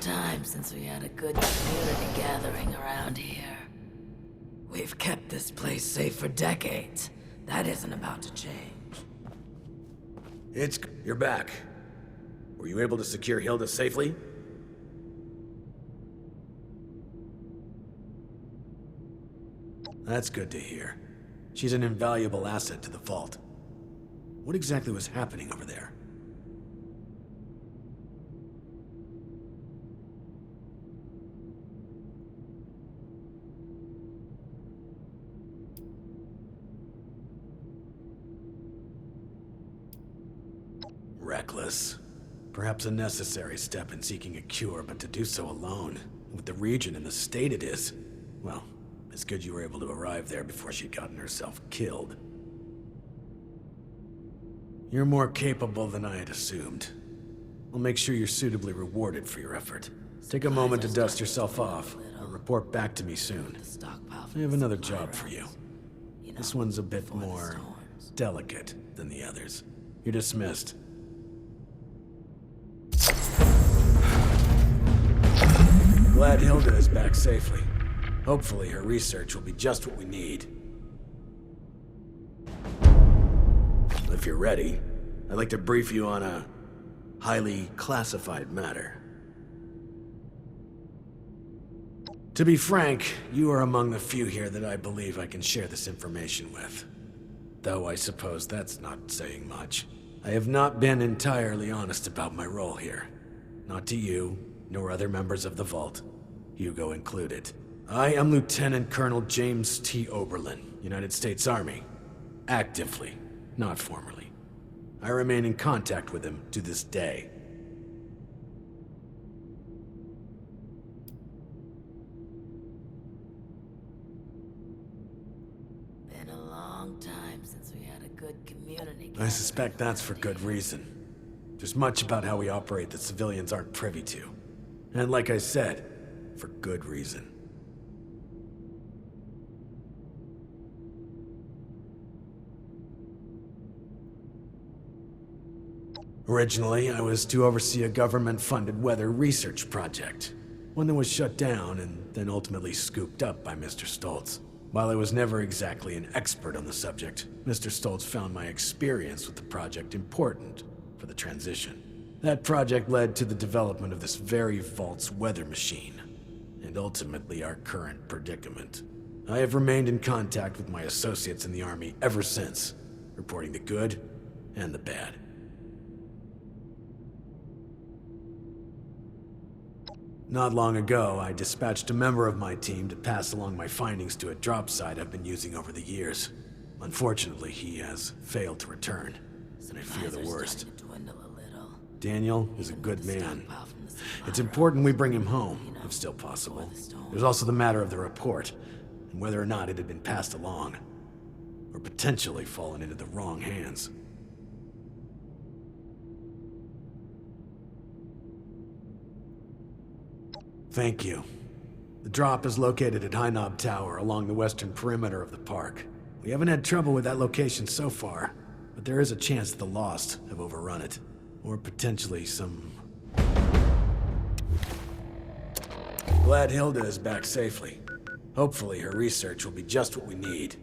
time since we had a good community gathering around here. We've kept this place safe for decades. That isn't about to change. You're back. Were you able to secure Hilda safely? That's good to hear. She's an invaluable asset to the Vault. What exactly was happening over there? Reckless. Perhaps a necessary step in seeking a cure, but to do so alone, with the region in the state it is, well, it's good you were able to arrive there before she'd gotten herself killed. You're more capable than I had assumed. I'll make sure you're suitably rewarded for your effort. Take a moment to dust yourself off, and report back to me soon. I have another job for you. This one's a bit more delicate than the others. You're dismissed. Glad Hilda is back safely. Hopefully her research will be just what we need. If you're ready, I'd like to brief you on a highly classified matter. To be frank, you are among the few here that I believe I can share this information with. Though I suppose that's not saying much. I have not been entirely honest about my role here. Not to you, nor other members of the Vault, Hugo included. I am Lieutenant Colonel James T. Oberlin, United States Army. Actively, not formally. I remain in contact with him to this day. Been a long time since we had a good community I suspect that's for good reason. There's much about how we operate that civilians aren't privy to. And like I said, for good reason. Originally, I was to oversee a government-funded weather research project. One that was shut down and then ultimately scooped up by Mr. Stoltz. While I was never exactly an expert on the subject, Mr. Stoltz found my experience with the project important for the transition. That project led to the development of this very Vault's weather machine, and ultimately our current predicament. I have remained in contact with my associates in the Army ever since, reporting the good and the bad. Not long ago, I dispatched a member of my team to pass along my findings to a drop site I've been using over the years. Unfortunately, he has failed to return, and I fear the worst. Daniel is a good man. It's important we bring him home, if still possible. There's also the matter of the report, and whether or not it had been passed along, or potentially fallen into the wrong hands. Thank you. The drop is located at High Knob Tower along the western perimeter of the park. We haven't had trouble with that location so far, but there is a chance that the Lost have overrun it. Or potentially some... Glad Hilda is back safely. Hopefully her research will be just what we need.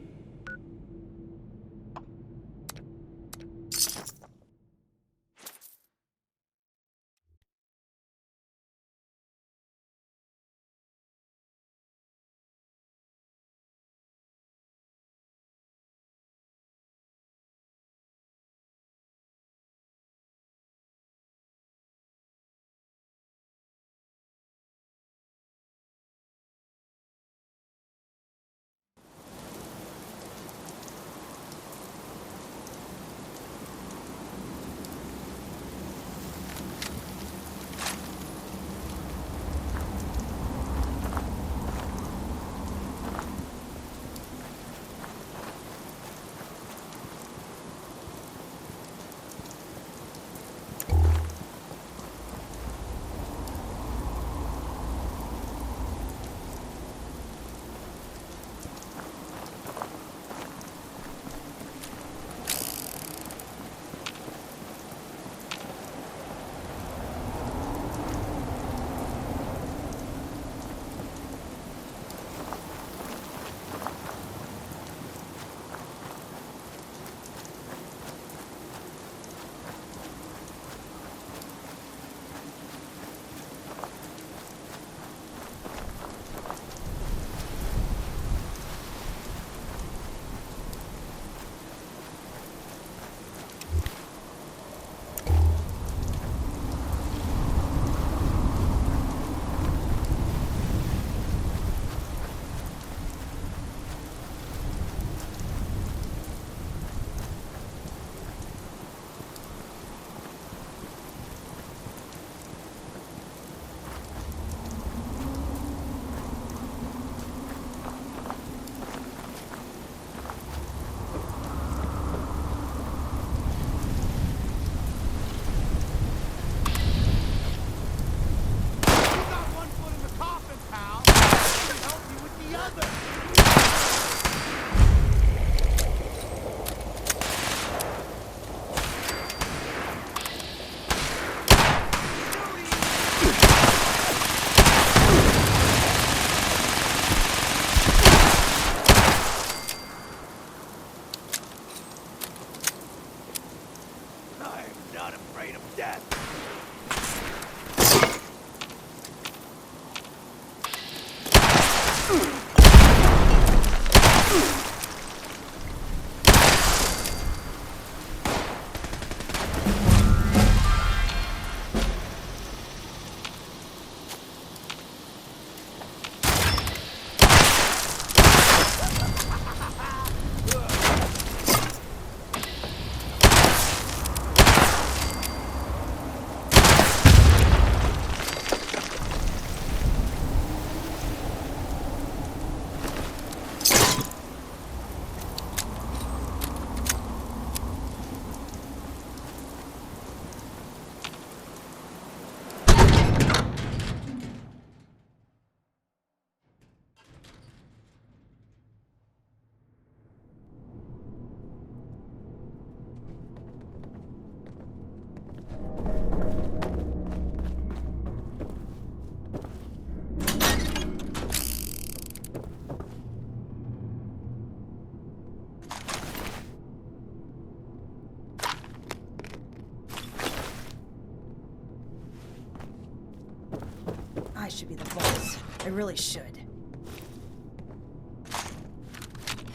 should be the boss. I really should.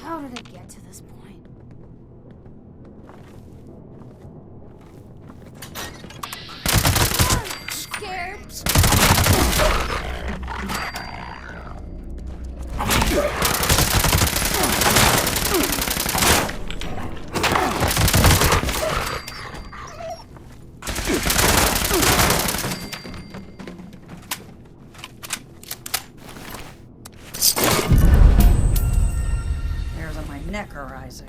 How did it get to this point? Scared? Hairs on my neck are rising.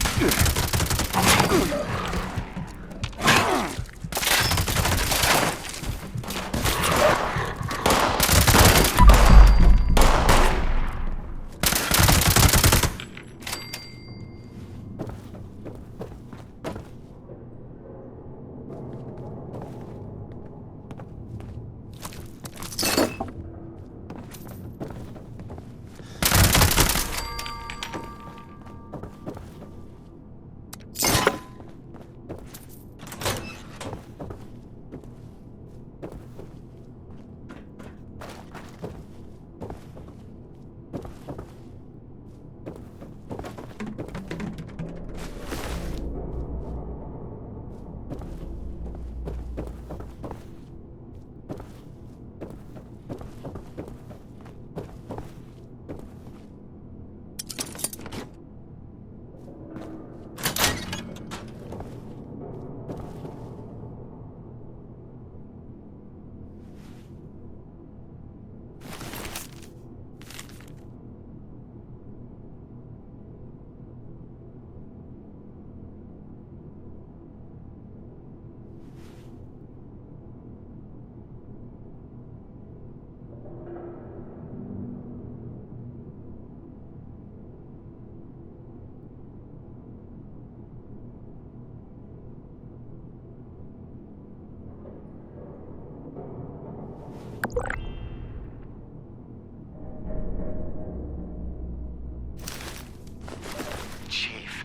Chief,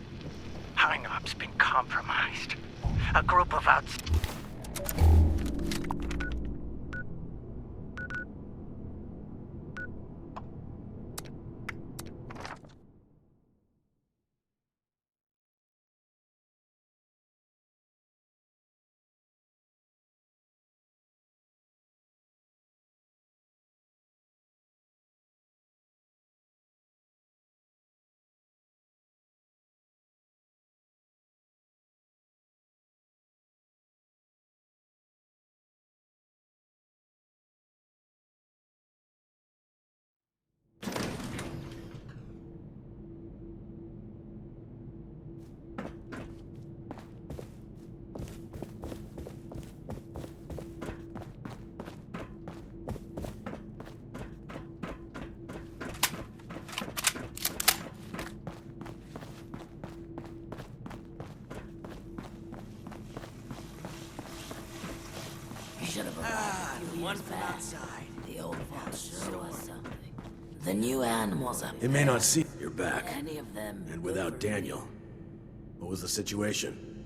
Hynop's been compromised. A group of outs... You should have arrived a few years back. The old vault sure was something. The new animals up It may not seem you're back. any of them. And without Daniel. What was the situation?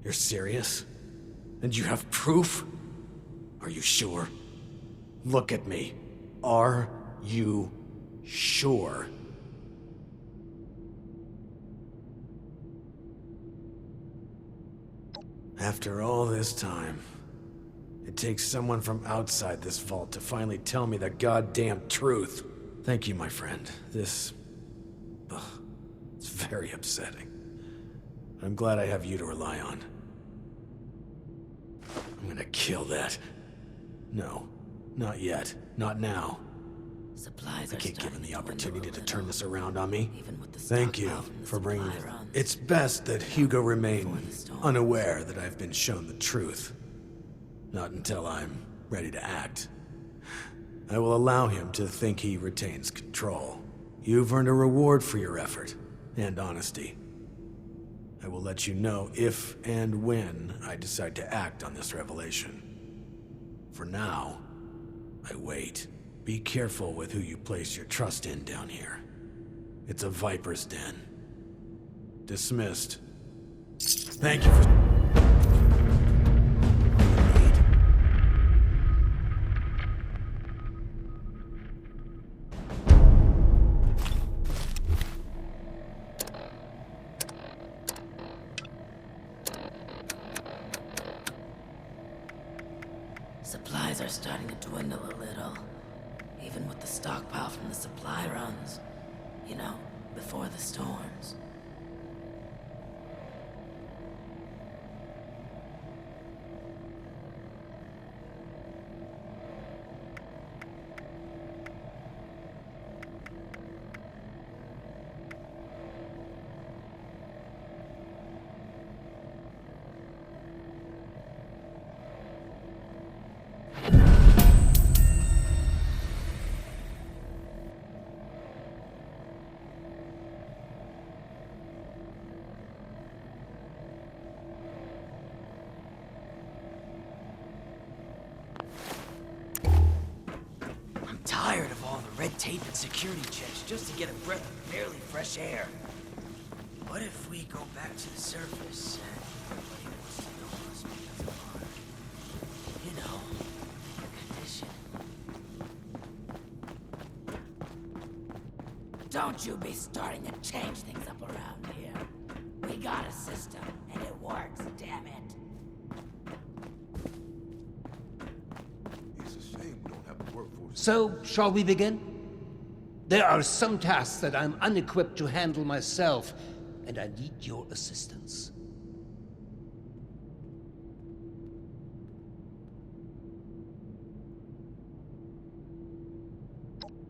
You're serious? And you have proof? Are you sure? Look at me. Are you sure? After all this time, it takes someone from outside this vault to finally tell me the goddamn truth. Thank you, my friend. This... ugh, it's very upsetting. I'm glad I have you to rely on. I'm gonna kill that. No, not yet. Not now. Supplies I are can't give him starting the to opportunity dwindle to a turn little, this around on me. even with the Thank you stockpile from the for bringing supply runs. It's best that Hugo remain Before the storm. unaware that I've been shown the truth. Not until I'm ready to act. I will allow him to think he retains control. You've earned a reward for your effort and honesty. I will let you know if and when I decide to act on this revelation. For now, I wait. Be careful with who you place your trust in down here. It's a Viper's den. Dismissed. Thank you for... Supplies are starting to dwindle a little. Even with the stockpile from the supply runs. You know, before the storms. Tired of all the red tape and security checks just to get a breath of barely fresh air. What if we go back to the surface and everybody wants to know us because of our, you know, condition? Don't you be starting to change things up around here. We got a system, and it works, damn it. So, shall we begin? There are some tasks that I'm unequipped to handle myself, and I need your assistance.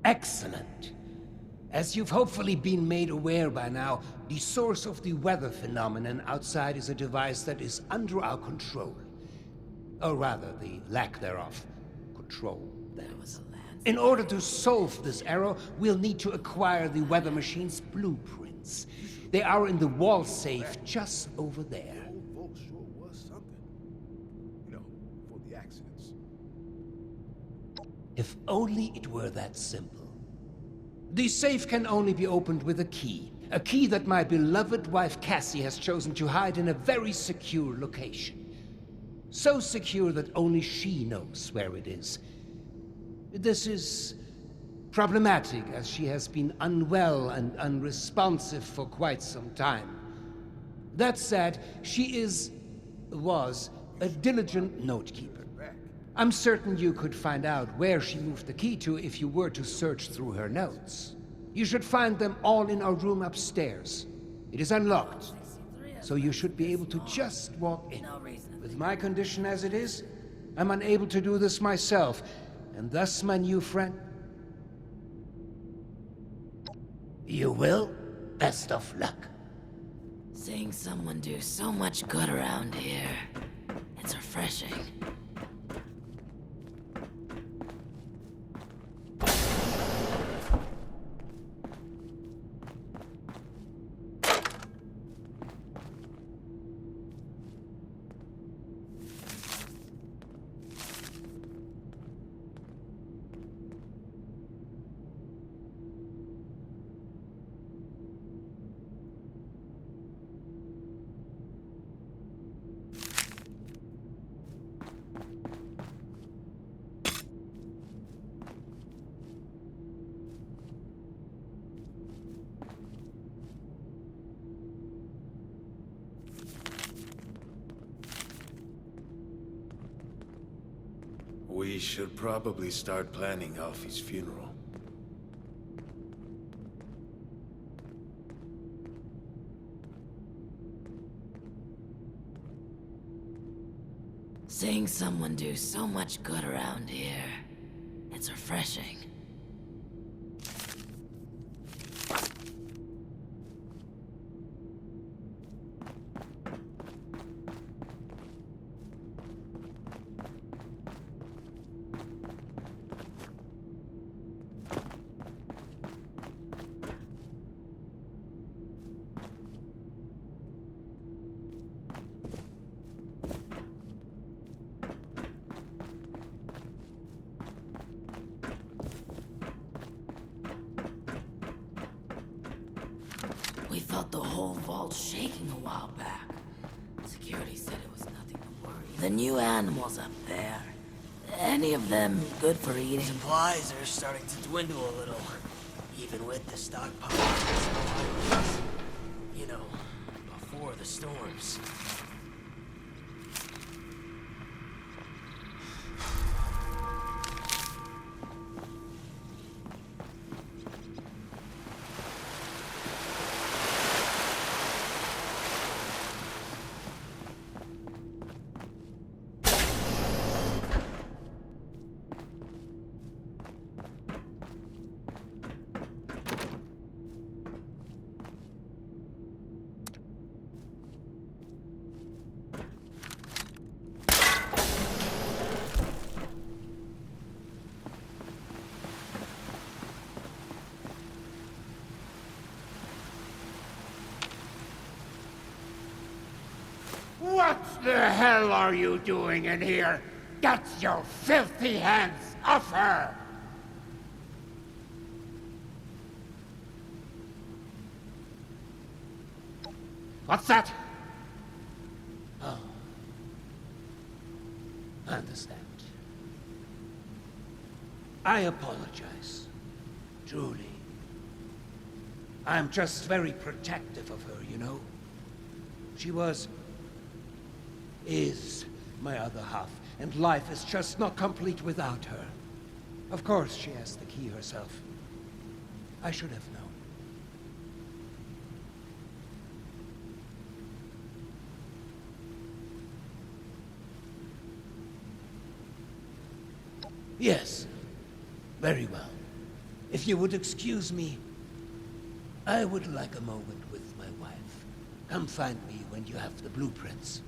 Excellent. As you've hopefully been made aware by now, the source of the weather phenomenon outside is a device that is under our control. Or rather, the lack thereof. Control, that was. In order to solve this error, we'll need to acquire the weather machine's blueprints. They are in the wall safe just over there. Old sure was something. You know, for the accidents. If only it were that simple. The safe can only be opened with a key that my beloved wife Cassie has chosen to hide in a very secure location. So secure that only she knows where it is. This is problematic, as she has been unwell and unresponsive for quite some time. That said, she was a diligent note-keeper. I'm certain you could find out where she moved the key to if you were to search through her notes. You should find them all in our room upstairs. It is unlocked, so you should be able to just walk in. With my condition as it is, I'm unable to do this myself. And thus, my new friend, you will? Best of luck. Seeing someone do so much good around here, it's refreshing. We should probably start planning Alfie's funeral. Seeing someone do so much good around here, it's refreshing. felt the whole vault shaking a while back. Security said it was nothing to worry. The new animals up there, any of them good for eating? Supplies are starting to dwindle a little, even with the stockpile of snow items. You know, before the storms. What the hell are you doing in here? Get your filthy hands off her! What's that? Oh. I understand. I apologize. Truly. I'm just very protective of her, you know? She is my other half, and life is just not complete without her. Of course, she has the key herself. I should have known. Yes, very well. If you would excuse me, I would like a moment with my wife. Come find me when you have the blueprints.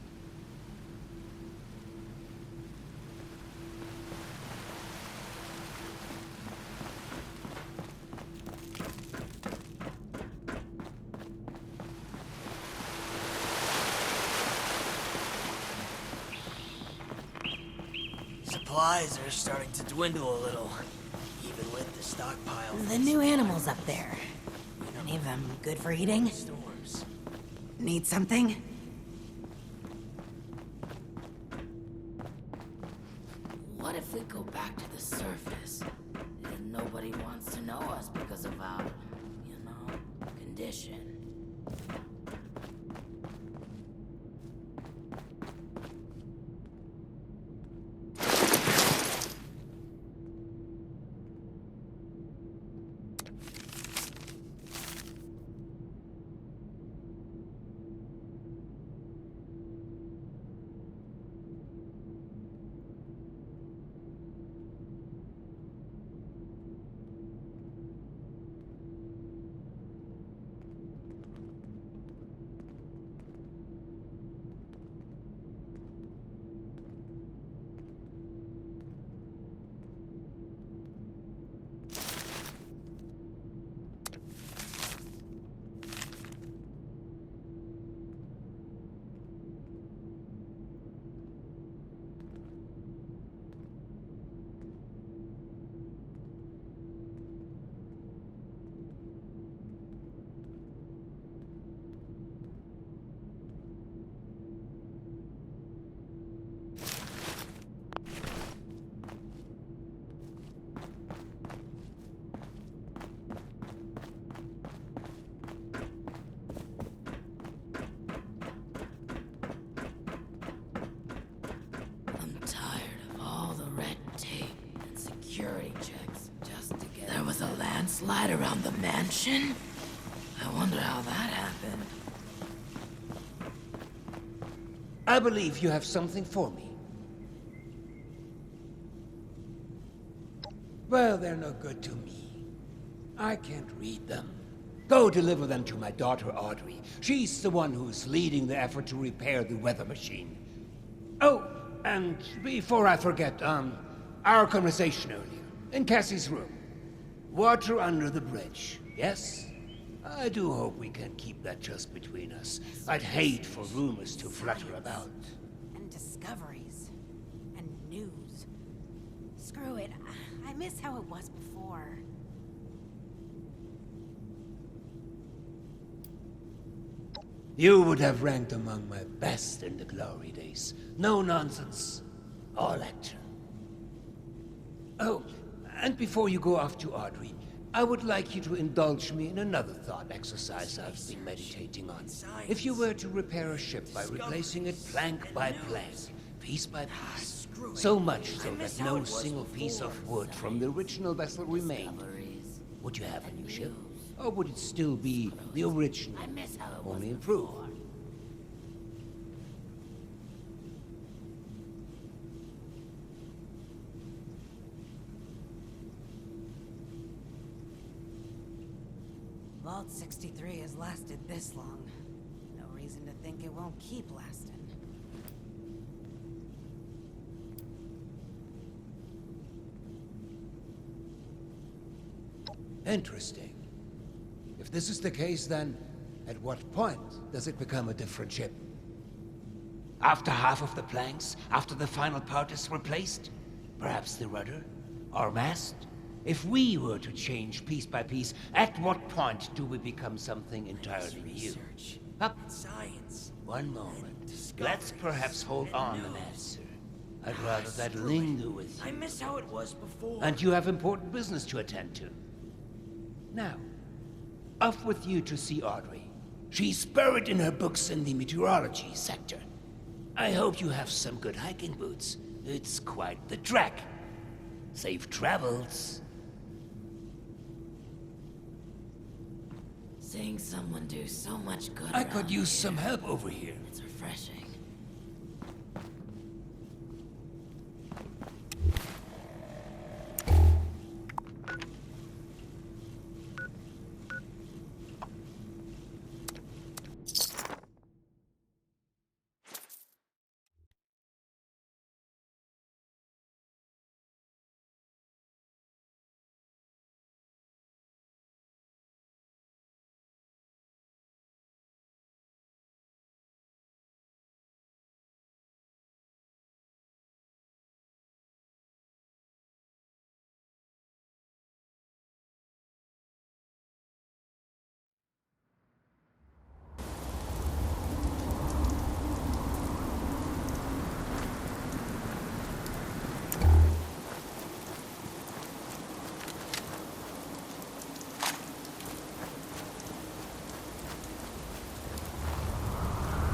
Supplies are starting to dwindle a little, even with the stockpile. The new animals up there. Any of them good for eating? Storms. Need something? What if we go back to the surface? And nobody wants to know us because of our, condition. I'm tired of all the red tape and security checks just to get... There was a landslide around the mansion? I wonder how that happened. I believe you have something for me. Well, they're no good to me. I can't read them. Go deliver them to my daughter, Audrey. She's the one who's leading the effort to repair the weather machine. Oh, and before I forget, our conversation earlier, in Cassie's room. Water under the bridge, yes? I do hope we can keep that just between us. I'd hate for rumors to flutter about. And discoveries. And news. Screw it. I miss how it was before. You would have ranked among my best in the glory days. No nonsense. All action. Oh, and before you off to Audrey, I would like you to indulge me in another thought exercise I've been meditating on. If you were to repair a ship by replacing it plank by plank, piece by piece, so much so that no single piece of wood from the original vessel remained, would you have a new ship? Or would it still be the original, only improved? Vault 63 has lasted this long. No reason to think it won't keep lasting. Interesting. If this is the case, then at what point does it become a different ship? After half of the planks? After the final part is replaced? Perhaps the rudder? Or mast? If we were to change piece by piece, at what point do we become something entirely new? Up. Science. One moment. Let's perhaps hold on an answer. I'd rather that linger with you. I miss how it was before. And you have important business to attend to. Now, off with you to see Audrey. She's buried in her books in the meteorology sector. I hope you have some good hiking boots. It's quite the trek. Safe travels. Seeing someone do so much good I could around use here, some help over here. It's refreshing.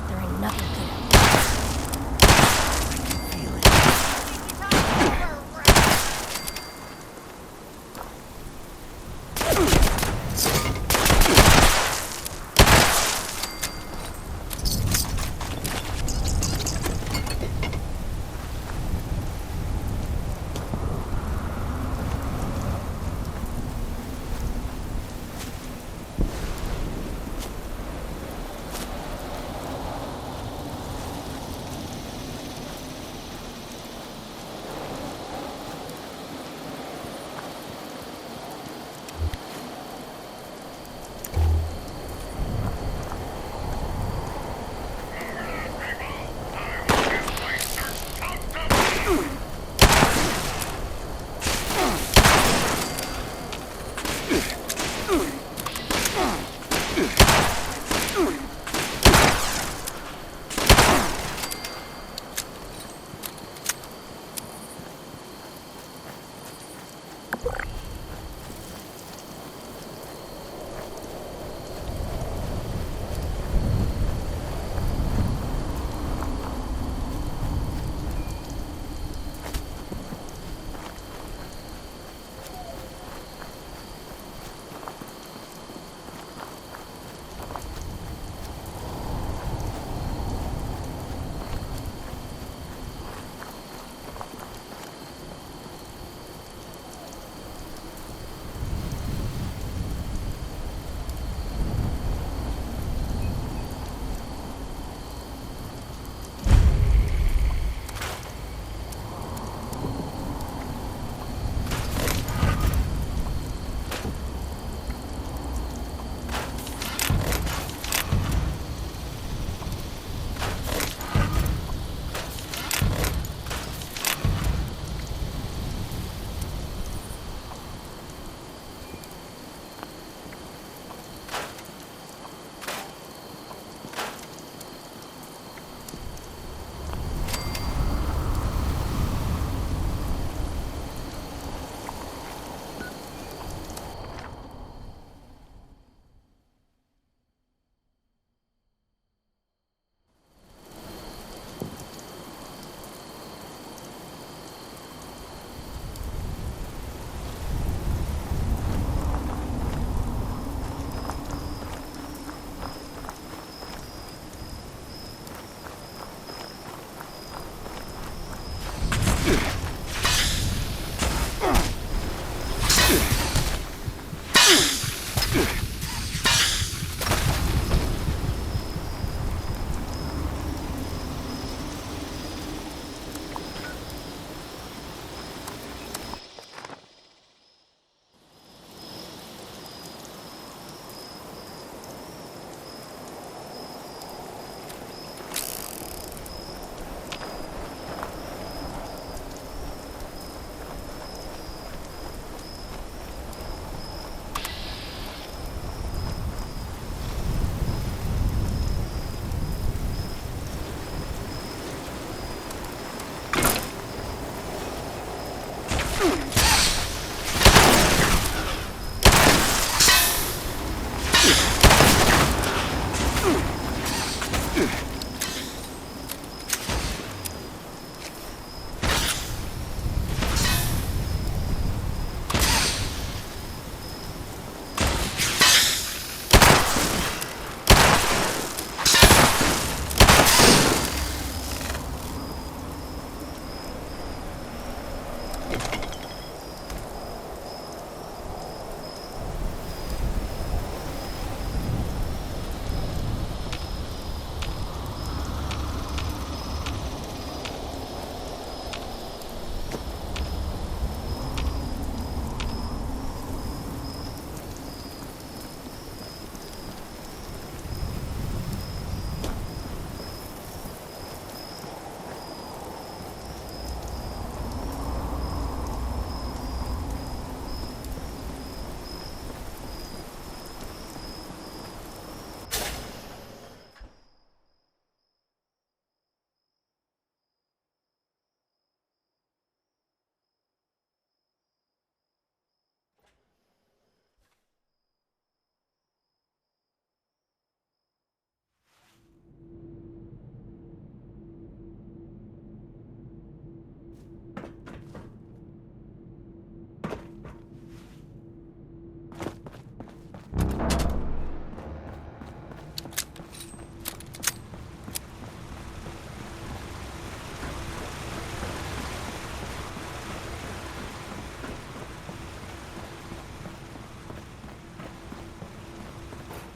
There ain't nothing to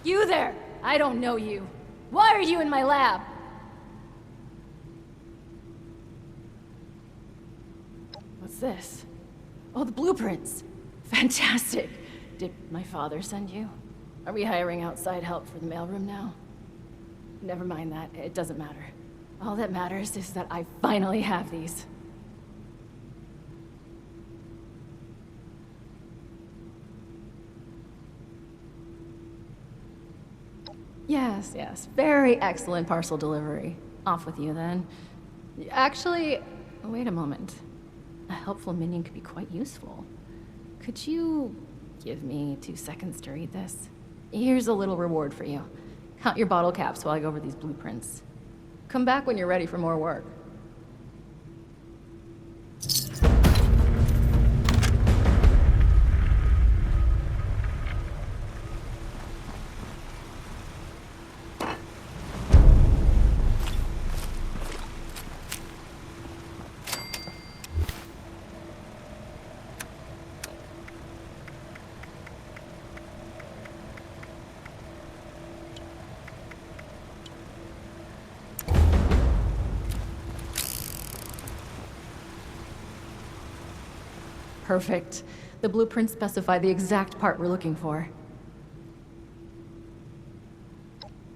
You there! I don't know you. Why are you in my lab? What's this? Oh, the blueprints. Fantastic. Did my father send you? Are we hiring outside help for the mailroom now? Never mind that. It doesn't matter. All that matters is that I finally have these. Yes, yes. Very excellent parcel delivery. Off with you, then. Actually, wait a moment. A helpful minion could be quite useful. Could you give me 2 seconds to read this? Here's a little reward for you. Count your bottle caps while I go over these blueprints. Come back when you're ready for more work. Perfect. The blueprints specify the exact part we're looking for.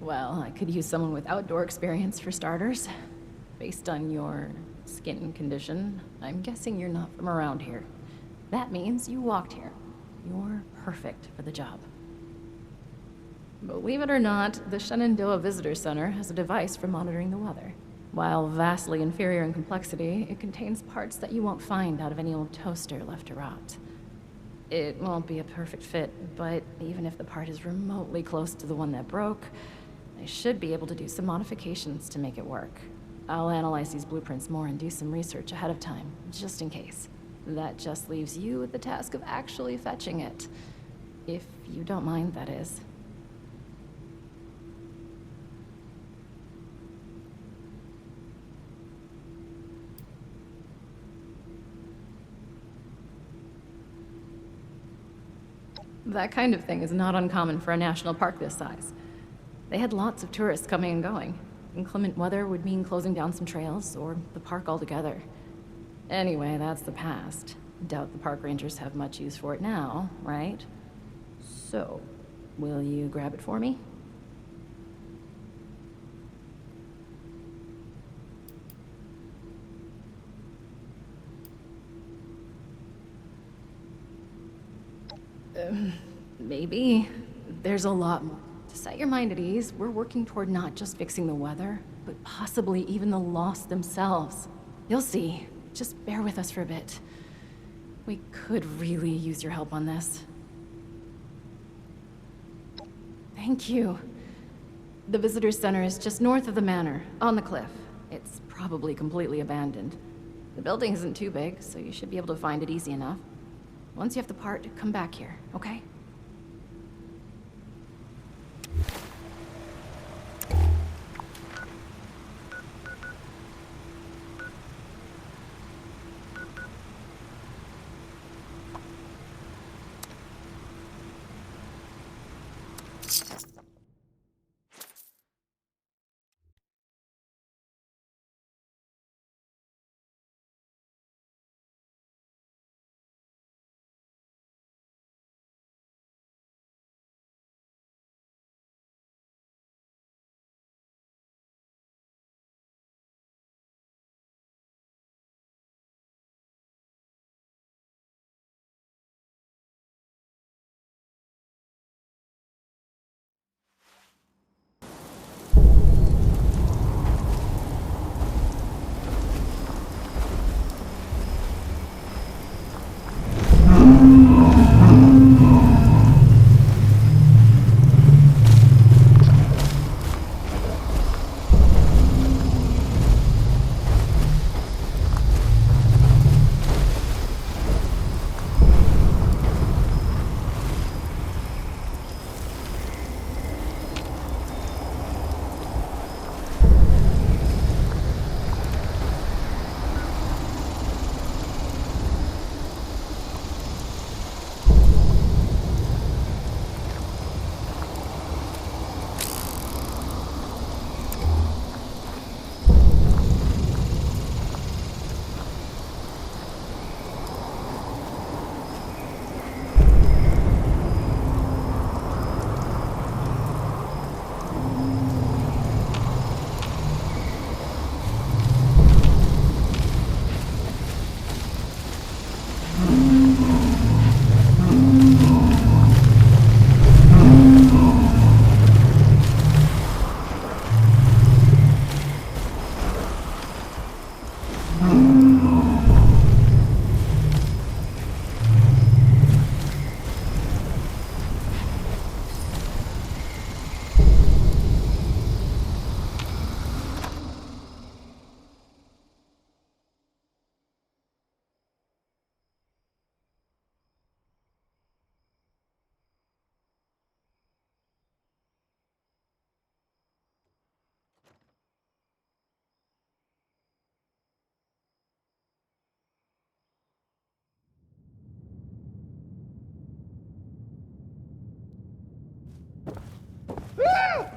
Well, I could use someone with outdoor experience for starters. Based on your skin condition, I'm guessing you're not from around here. That means you walked here. You're perfect for the job. Believe it or not, the Shenandoah Visitor Center has a device for monitoring the weather. While vastly inferior in complexity, it contains parts that you won't find out of any old toaster left to rot. It won't be a perfect fit, but even if the part is remotely close to the one that broke, I should be able to do some modifications to make it work. I'll analyze these blueprints more and do some research ahead of time, just in case. That just leaves you with the task of actually fetching it. If you don't mind, that is. That kind of thing is not uncommon for a national park this size. They had lots of tourists coming and going. Inclement weather would mean closing down some trails, or the park altogether. Anyway, that's the past. Doubt the park rangers have much use for it now, right? So, will you grab it for me? Maybe. There's a lot more. To set your mind at ease, we're working toward not just fixing the weather, but possibly even the lost themselves. You'll see. Just bear with us for a bit. We could really use your help on this. Thank you. The visitor center is just north of the manor, on the cliff. It's probably completely abandoned. The building isn't too big, so you should be able to find it easy enough. Once you have the part, come back here, okay?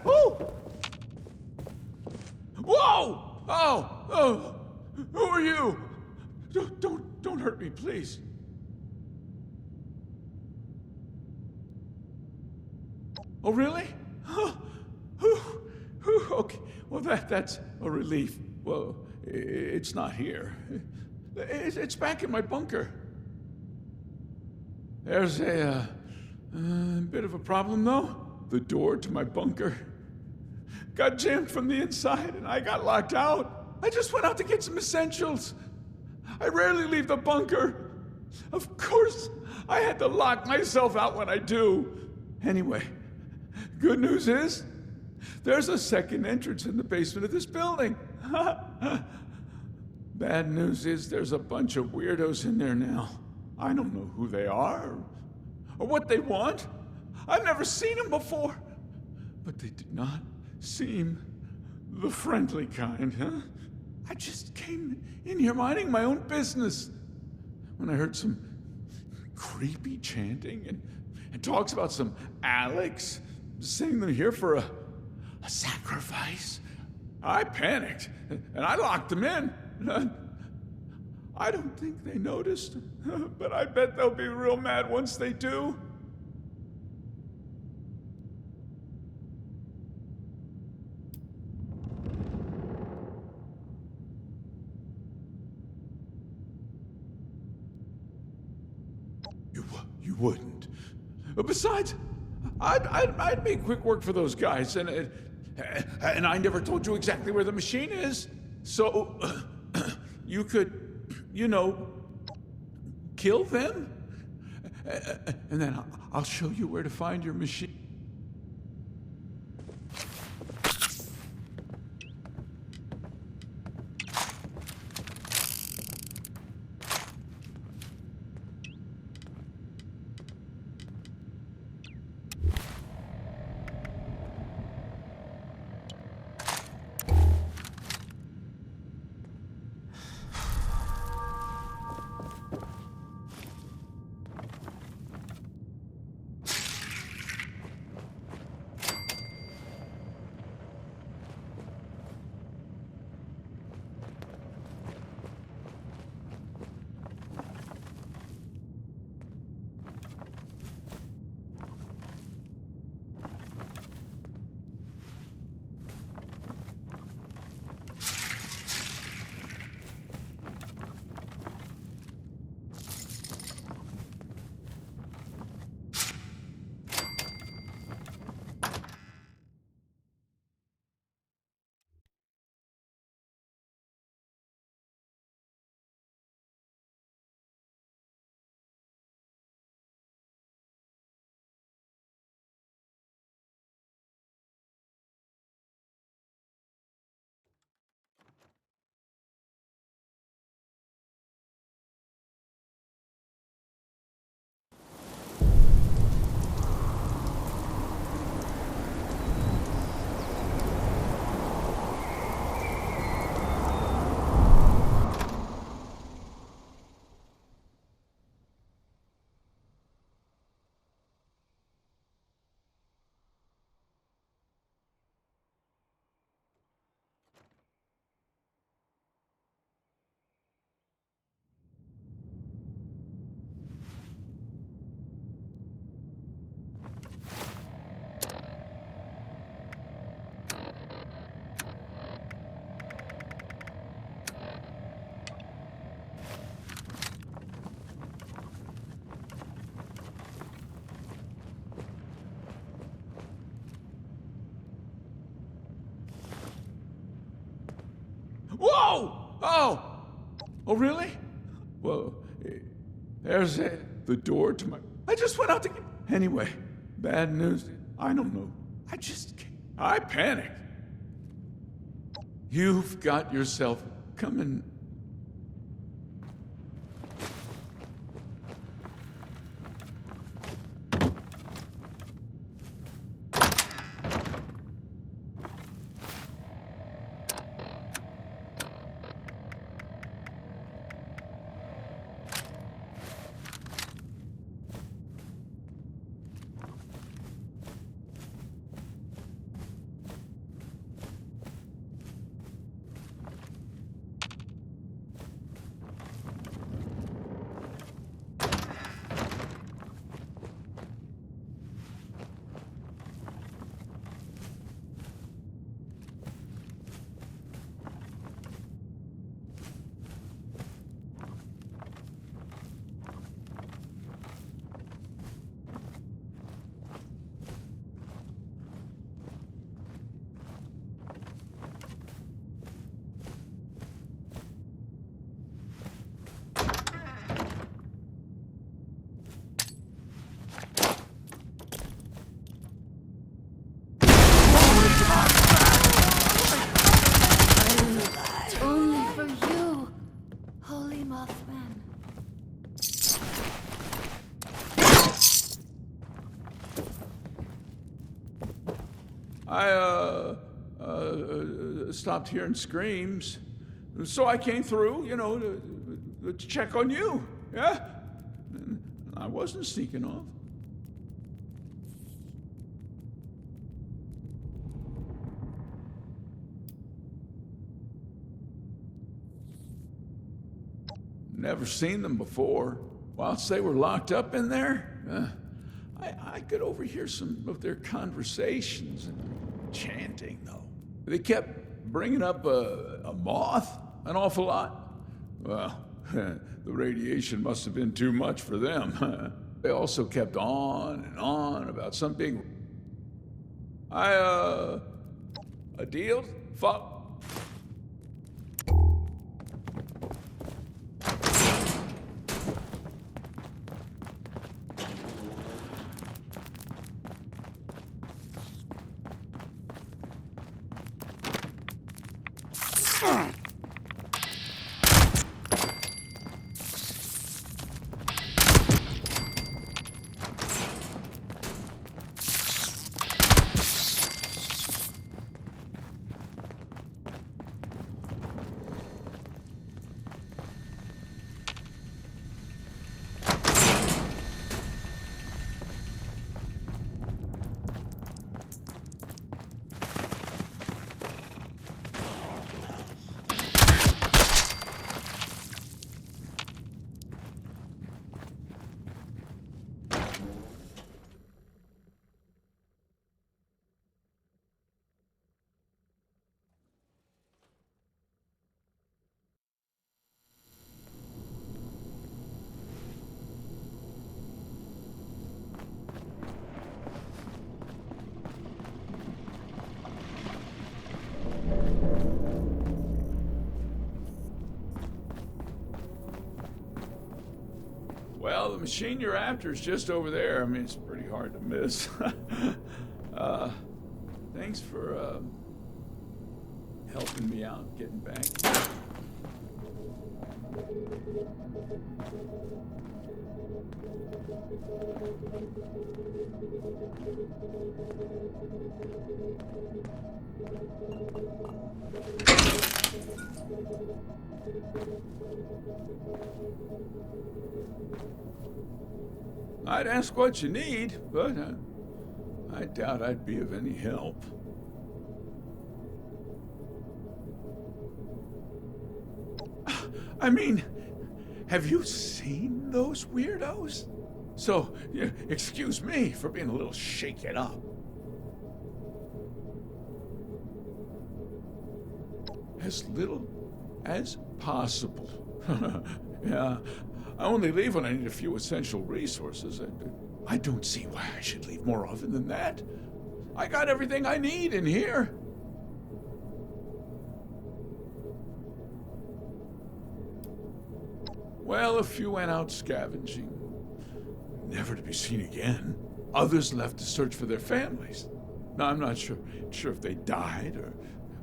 Oh! Whoa! Oh! Who are you? Don't hurt me, please. Oh, really? Okay. Well, that's a relief. Well, it's not here. It's back in my bunker. There's a bit of a problem, though. The door to my bunker got jammed from the inside, and I got locked out. I just went out to get some essentials. I rarely leave the bunker. Of course, I had to lock myself out when I do. Anyway, good news is, there's a second entrance in the basement of this building. Bad news is there's a bunch of weirdos in there now. I don't know who they are or what they want. I've never seen them before. But they did not seem the friendly kind, huh? I just came in here minding my own business when I heard some creepy chanting and talks about some Alex sending them here for a sacrifice. I panicked, and I locked them in. I don't think they noticed, but I bet they'll be real mad once they do. You wouldn't. Besides, I'd make quick work for those guys, and I never told you exactly where the machine is, so you could, kill them, and then I'll show you where to find your machine. Whoa! Oh, really? Well, there's the door to my... I just went out to get... Anyway, bad news. I don't know. I panicked. You've got yourself coming... I stopped hearing screams. So I came through, to check on you. Yeah? And I wasn't sneaking off. Never seen them before. Whilst they were locked up in there, I could overhear some of their conversations and chanting, though. They kept bringing up a moth an awful lot. Well, the radiation must have been too much for them. They also kept on and on about some big... a deal? Fuck. Well, the machine you're after is just over there. I mean, it's pretty hard to miss. Thanks for helping me out getting back. I'd ask what you need, but I doubt I'd be of any help. I mean, have you seen those weirdos? So, excuse me for being a little shaken up. As little as possible. Yeah, I only leave when I need a few essential resources. I don't see why I should leave more often than that. I got everything I need in here. Well, a few went out scavenging, never to be seen again. Others left to search for their families. Now, I'm not sure if they died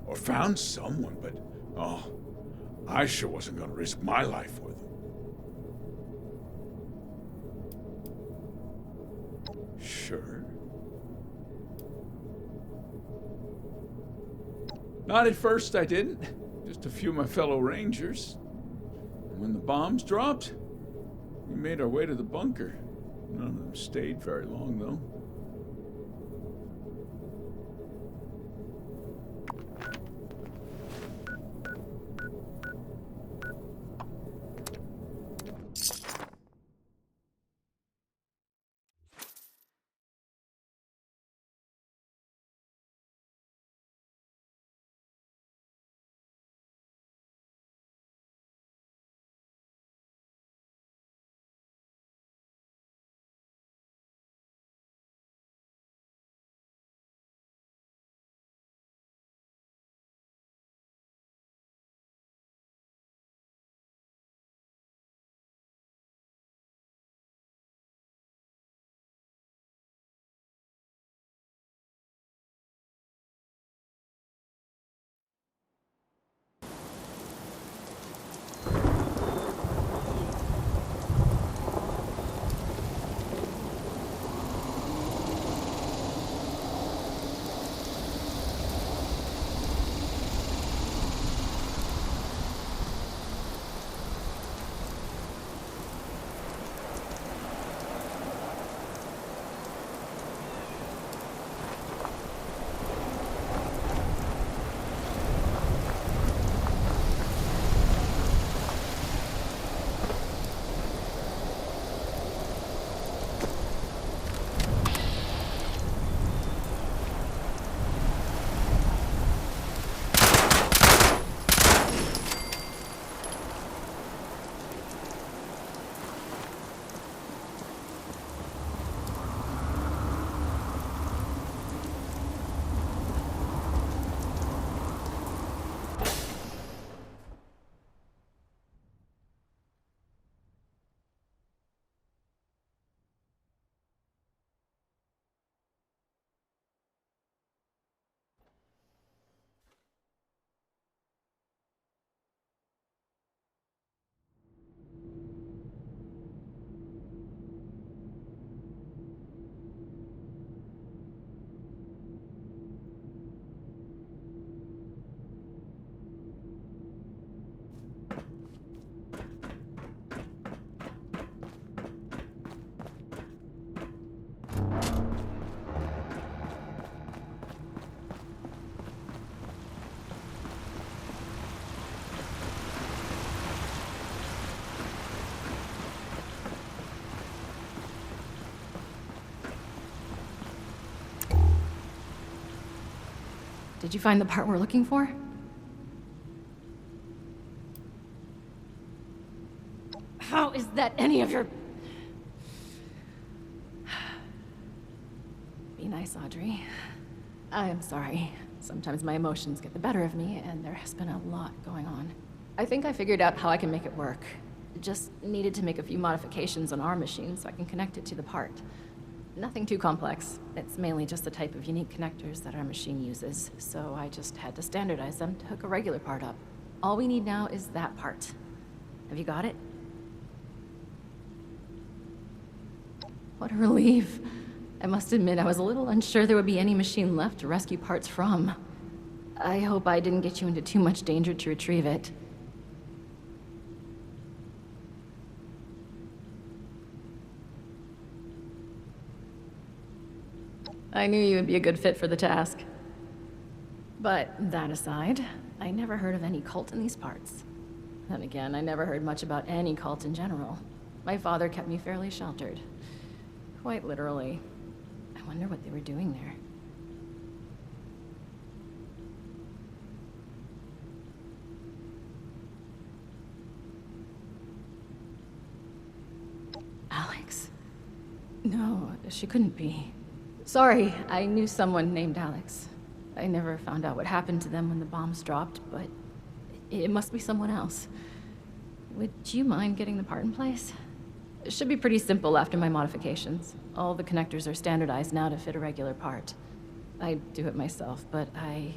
or found someone, but I sure wasn't going to risk my life for them. Sure. Not at first, I didn't. Just a few of my fellow Rangers. And when the bombs dropped, we made our way to the bunker. None of them stayed very long, though. Did you find the part we're looking for? How is that any of your... Be nice, Audrey. I am sorry. Sometimes my emotions get the better of me, and there has been a lot going on. I think I figured out how I can make it work. Just needed to make a few modifications on our machine so I can connect it to the part. Nothing too complex. It's mainly just the type of unique connectors that our machine uses, so I just had to standardize them to hook a regular part up. All we need now is that part. Have you got it? What a relief. I must admit, I was a little unsure there would be any machine left to rescue parts from. I hope I didn't get you into too much danger to retrieve it. I knew you would be a good fit for the task. But that aside, I never heard of any cult in these parts. Then again, I never heard much about any cult in general. My father kept me fairly sheltered. Quite literally. I wonder what they were doing there. Alex? No, she couldn't be. Sorry, I knew someone named Alex. I never found out what happened to them when the bombs dropped, but it must be someone else. Would you mind getting the part in place? It should be pretty simple after my modifications. All the connectors are standardized now to fit a regular part. I do it myself, but I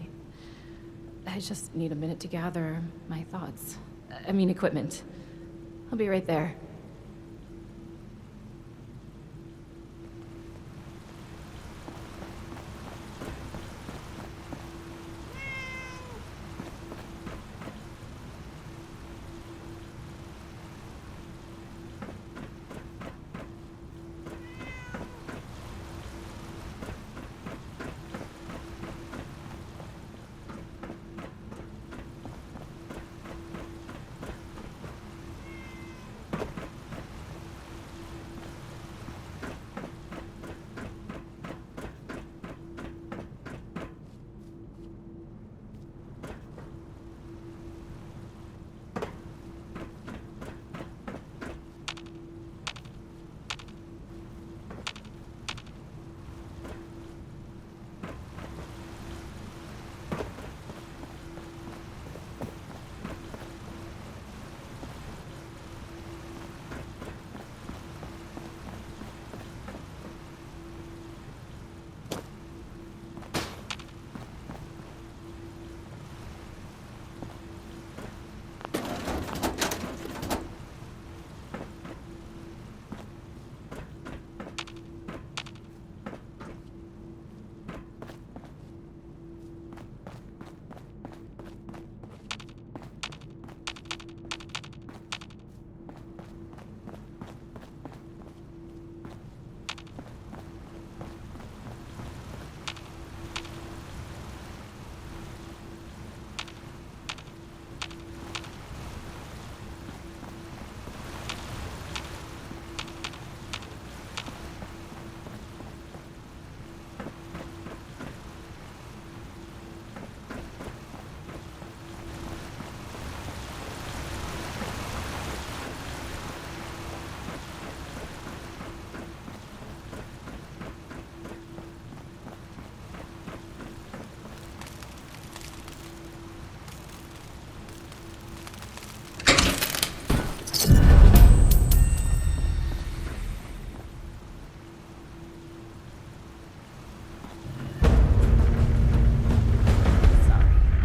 just need a minute to gather my thoughts. I mean, equipment. I'll be right there.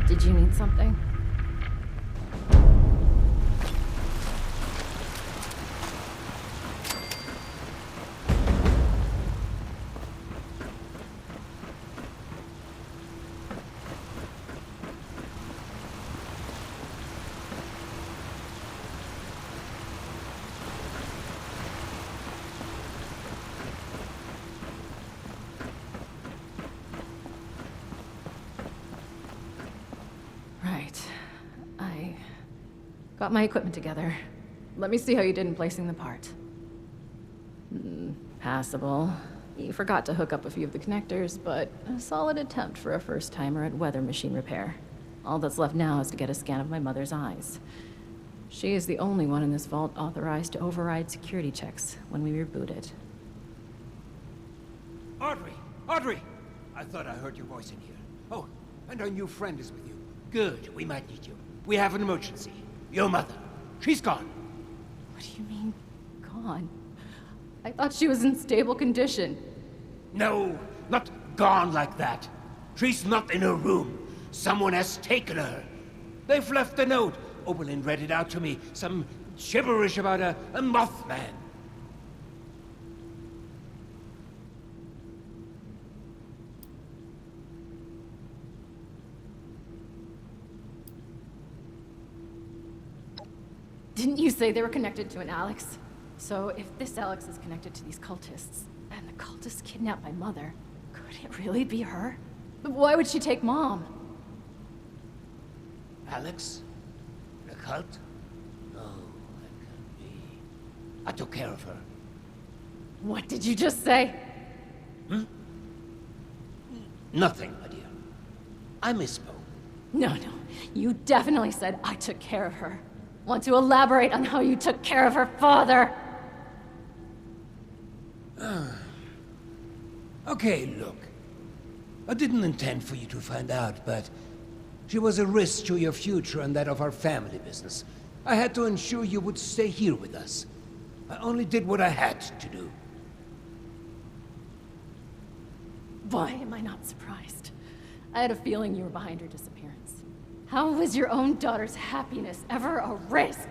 Did you need something? Got my equipment together. Let me see how you did in placing the part. Passable. He forgot to hook up a few of the connectors, but a solid attempt for a first-timer at weather machine repair. All that's left now is to get a scan of my mother's eyes. She is the only one in this vault authorized to override security checks when we reboot it. Audrey! Audrey! I thought I heard your voice in here. Oh, and our new friend is with you. Good, we might need you. We have an emergency. Your mother. She's gone. What do you mean, gone? I thought she was in stable condition. No, not gone like that. She's not in her room. Someone has taken her. They've left a note. Oberlin read it out to me. Some gibberish about a Mothman. Didn't you say they were connected to an Alex? So if this Alex is connected to these cultists, and the cultists kidnapped my mother, could it really be her? But why would she take Mom? Alex? The cult? No, that can't be. I took care of her. What did you just say? Nothing, my dear. I misspoke. No, you definitely said I took care of her. Want to elaborate on how you took care of her father? Okay, look. I didn't intend for you to find out, but she was a risk to your future and that of our family business. I had to ensure you would stay here with us. I only did what I had to do. Why am I not surprised? I had a feeling you were behind her disappearance. How was your own daughter's happiness ever a risk?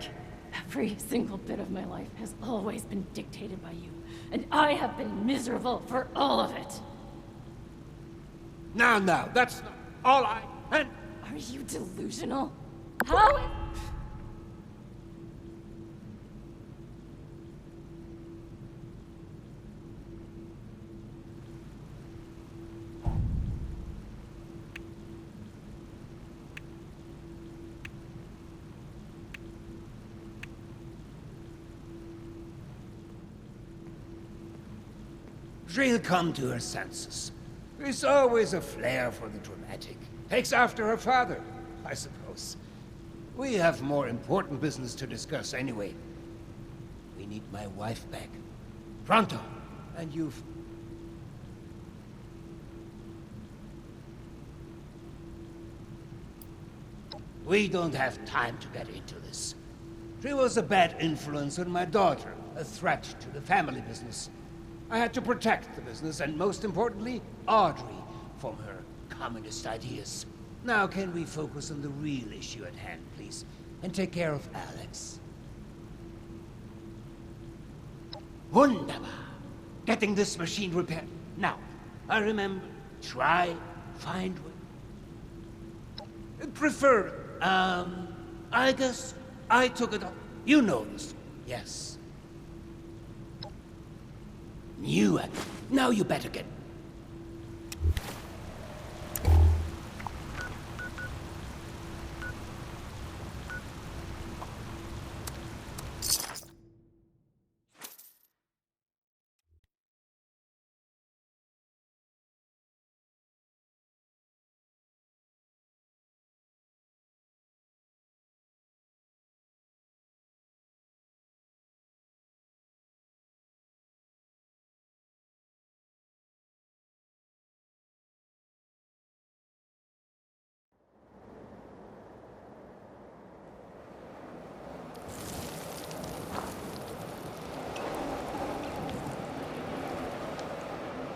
Every single bit of my life has always been dictated by you, and I have been miserable for all of it. Now, that's not all I... And... Are you delusional? How? She'll come to her senses. There's always a flair for the dramatic. Takes after her father, I suppose. We have more important business to discuss anyway. We need my wife back. Pronto. And you've... We don't have time to get into this. She was a bad influence on my daughter, a threat to the family business. I had to protect the business, and most importantly, Audrey, from her communist ideas. Now can we focus on the real issue at hand, please, and take care of Alex? Wunderbar! Getting this machine repaired. Now, I remember, try, find... Prefer, I guess I took it up. You know this, yes. Now you better get